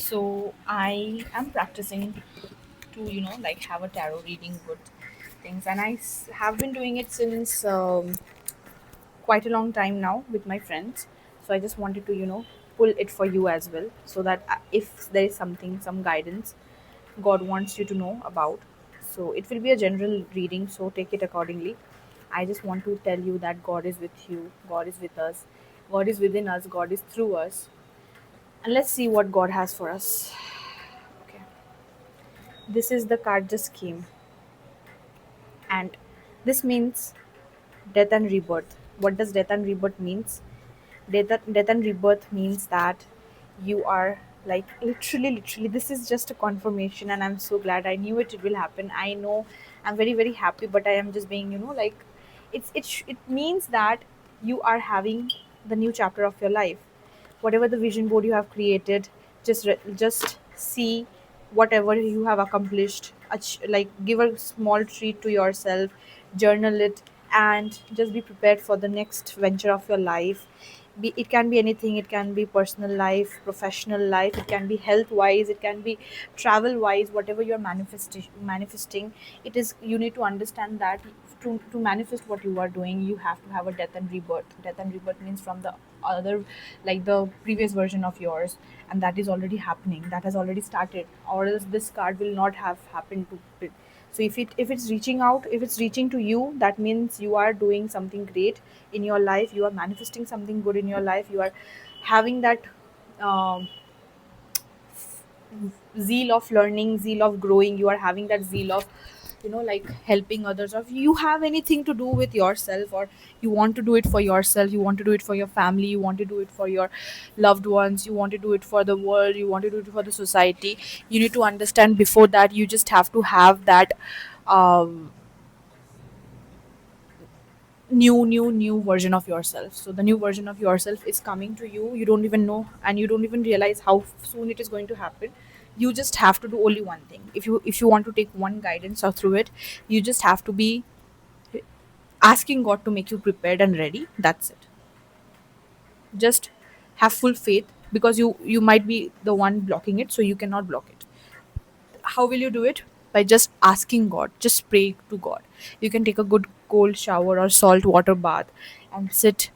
So I am practicing to like have a tarot reading good things, and have been doing it since quite a long time now with my friends. So I just wanted to pull it for you as well, so that if there is something, some guidance God wants you to know about. So it will be a general reading, so take it accordingly. I just want to tell you that God is with you, God is with us, God is within us, God is through us, and let's see what God has for us. Okay, this is the card just came, and this means death and rebirth. What does death and rebirth means? Death and rebirth means that you are like literally this is just a confirmation, and I'm so glad. I knew it will happen. I know I'm very very happy, but I am just being like it means that you are having the new chapter of your life. Whatever the vision board you have created, just see whatever you have accomplished. Like give a small treat to yourself, journal it, and just be prepared for the next venture of your life. It can be anything. It can be personal life, professional life, it can be health wise, it can be travel wise. Whatever you're manifesting, it is, you need to understand that to manifest what you are doing, you have to have a death and rebirth. Death and rebirth means from the other, like the previous version of yours, and that is already happening, that has already started, or else this card will not have happened to it. So if it's reaching out, if it's reaching to you, that means you are doing something great in your life, you are manifesting something good in your life, you are having that um, zeal of learning, zeal of growing, you are having that zeal of like helping others, or if you have anything to do with yourself, or you want to do it for yourself, you want to do it for your family, you want to do it for your loved ones, you want to do it for the world, you want to do it for the society. You need to understand, before that you just have to have that um, new version of yourself. So the new version of yourself is coming to you, you don't even know, and you don't even realize how soon it is going to happen. You just have to do only one thing. If you want to take one guidance or through it, you just have to be asking God to make you prepared and ready. That's it. Just have full faith, because you might be the one blocking it, so you cannot block it. How will you do it? By just asking God, just pray to God. You can take a good cold shower or salt water bath, and sit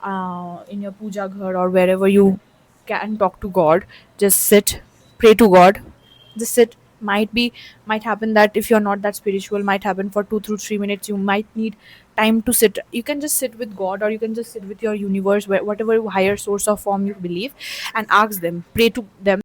in your puja ghar or wherever you can talk to God. Just sit, pray to God. Just sit. Might happen that if you're not that spiritual, might happen for 2 through 3 minutes, you might need time to sit. You can just sit with God, or you can just sit with your universe, whatever higher source or form you believe, and ask them, pray to them